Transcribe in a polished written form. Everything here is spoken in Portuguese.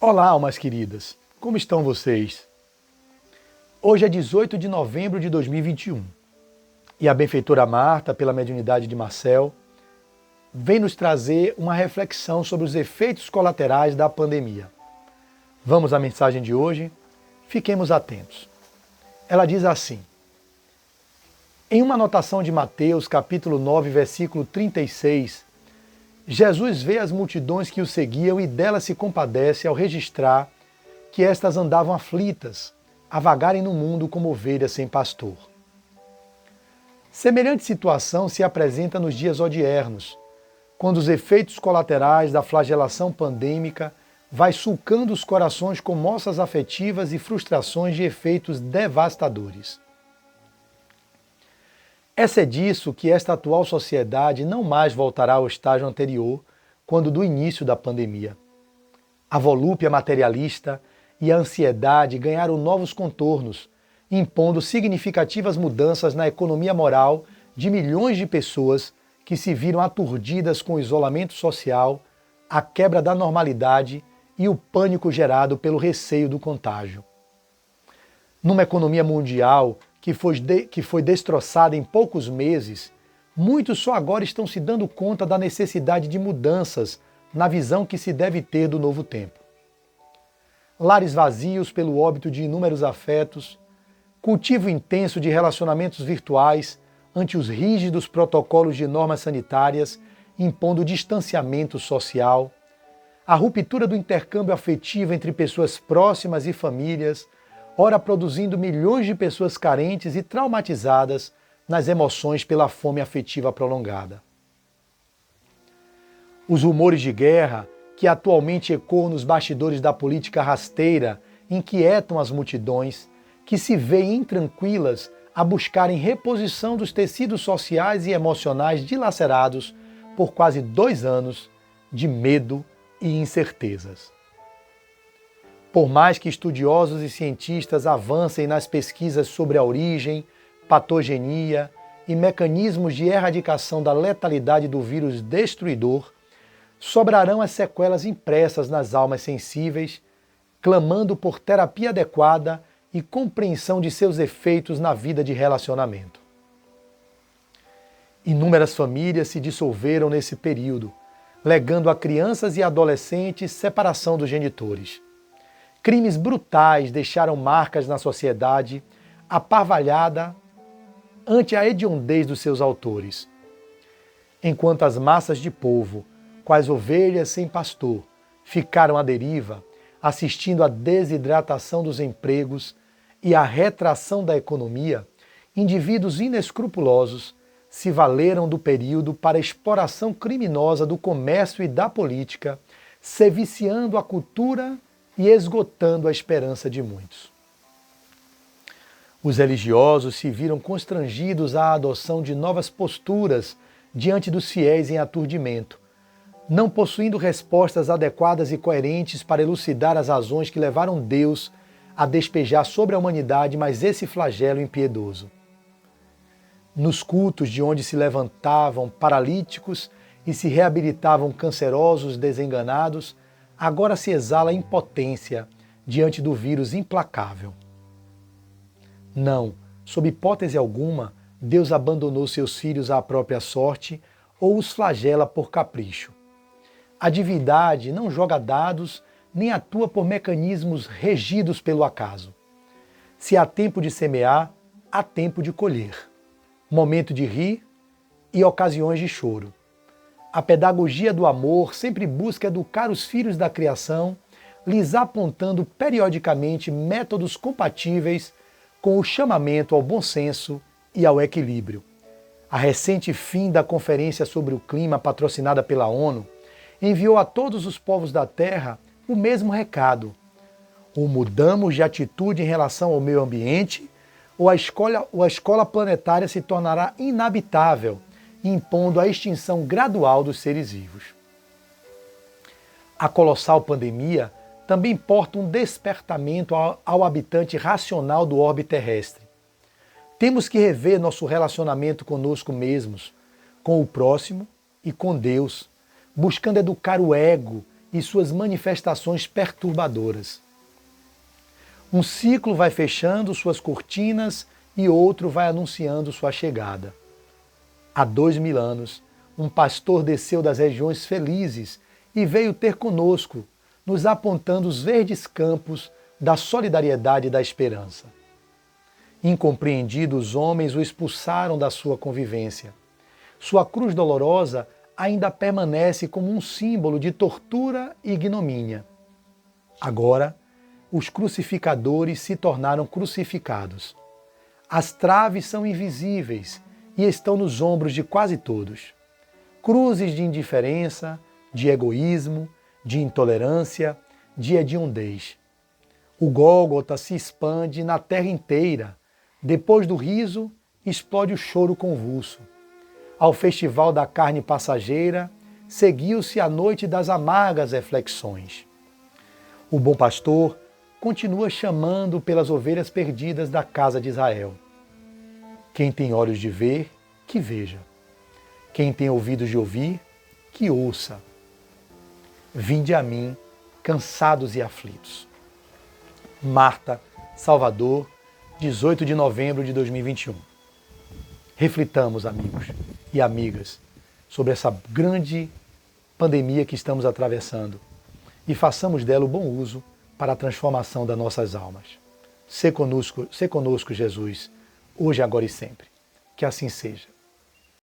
Olá, almas queridas. Como estão vocês? Hoje é 18 de novembro de 2021 e a benfeitora Marta, pela mediunidade de Marcel, vem nos trazer uma reflexão sobre os efeitos colaterais da pandemia. Vamos à mensagem de hoje? Fiquemos atentos. Ela diz assim: em uma anotação de Mateus, capítulo 9, versículo 36, Jesus vê as multidões que o seguiam e delas se compadece ao registrar que estas andavam aflitas, a vagarem no mundo como ovelhas sem pastor. Semelhante situação se apresenta nos dias odiernos, quando os efeitos colaterais da flagelação pandêmica vai sulcando os corações com moças afetivas e frustrações de efeitos devastadores. É disso que esta atual sociedade não mais voltará ao estágio anterior, quando do início da pandemia. A volúpia materialista e a ansiedade ganharam novos contornos, impondo significativas mudanças na economia moral de milhões de pessoas que se viram aturdidas com o isolamento social, a quebra da normalidade e o pânico gerado pelo receio do contágio. Numa economia mundial que foi destroçada em poucos meses, muitos só agora estão se dando conta da necessidade de mudanças na visão que se deve ter do novo tempo. Lares vazios pelo óbito de inúmeros afetos, cultivo intenso de relacionamentos virtuais ante os rígidos protocolos de normas sanitárias impondo distanciamento social, a ruptura do intercâmbio afetivo entre pessoas próximas e famílias, ora produzindo milhões de pessoas carentes e traumatizadas nas emoções pela fome afetiva prolongada. Os rumores de guerra, que atualmente ecoam nos bastidores da política rasteira, inquietam as multidões, que se veem intranquilas a buscarem reposição dos tecidos sociais e emocionais dilacerados por quase 2 anos de medo e incertezas. Por mais que estudiosos e cientistas avancem nas pesquisas sobre a origem, patogenia e mecanismos de erradicação da letalidade do vírus destruidor, sobrarão as sequelas impressas nas almas sensíveis, clamando por terapia adequada e compreensão de seus efeitos na vida de relacionamento. Inúmeras famílias se dissolveram nesse período, legando a crianças e adolescentes separação dos genitores. Crimes brutais deixaram marcas na sociedade, aparvalhada ante a hediondez dos seus autores. Enquanto as massas de povo, quais ovelhas sem pastor, ficaram à deriva, assistindo à desidratação dos empregos e à retração da economia, indivíduos inescrupulosos se valeram do período para a exploração criminosa do comércio e da política, se viciando a cultura e esgotando a esperança de muitos. Os religiosos se viram constrangidos à adoção de novas posturas diante dos fiéis em aturdimento, não possuindo respostas adequadas e coerentes para elucidar as razões que levaram Deus a despejar sobre a humanidade mais esse flagelo impiedoso. Nos cultos de onde se levantavam paralíticos e se reabilitavam cancerosos desenganados, agora se exala impotência diante do vírus implacável. Não, sob hipótese alguma, Deus abandonou seus filhos à própria sorte ou os flagela por capricho. A divindade não joga dados nem atua por mecanismos regidos pelo acaso. Se há tempo de semear, há tempo de colher. Momento de rir e ocasiões de choro. A pedagogia do amor sempre busca educar os filhos da criação, lhes apontando periodicamente métodos compatíveis com o chamamento ao bom senso e ao equilíbrio. A recente fim da Conferência sobre o Clima, patrocinada pela ONU, enviou a todos os povos da Terra o mesmo recado: ou mudamos de atitude em relação ao meio ambiente, ou a escola planetária se tornará inabitável, impondo a extinção gradual dos seres vivos. A colossal pandemia também porta um despertamento ao habitante racional do orbe terrestre. Temos que rever nosso relacionamento conosco mesmos, com o próximo e com Deus, buscando educar o ego e suas manifestações perturbadoras. Um ciclo vai fechando suas cortinas e outro vai anunciando sua chegada. Há 2000 anos, um pastor desceu das regiões felizes e veio ter conosco, nos apontando os verdes campos da solidariedade e da esperança. Incompreendidos, os homens o expulsaram da sua convivência. Sua cruz dolorosa ainda permanece como um símbolo de tortura e ignomínia. Agora, os crucificadores se tornaram crucificados. As traves são invisíveis e estão nos ombros de quase todos. Cruzes de indiferença, de egoísmo, de intolerância, de hediondez. O Gólgota se expande na terra inteira. Depois do riso, explode o choro convulso. Ao festival da carne passageira, seguiu-se a noite das amargas reflexões. O bom pastor continua chamando pelas ovelhas perdidas da casa de Israel. Quem tem olhos de ver, que veja. Quem tem ouvidos de ouvir, que ouça. Vinde a mim, cansados e aflitos. Marta, Salvador, 18 de novembro de 2021. Reflitamos, amigos e amigas, sobre essa grande pandemia que estamos atravessando e façamos dela o bom uso para a transformação das nossas almas. Sê conosco, Jesus, hoje, agora e sempre. Que assim seja.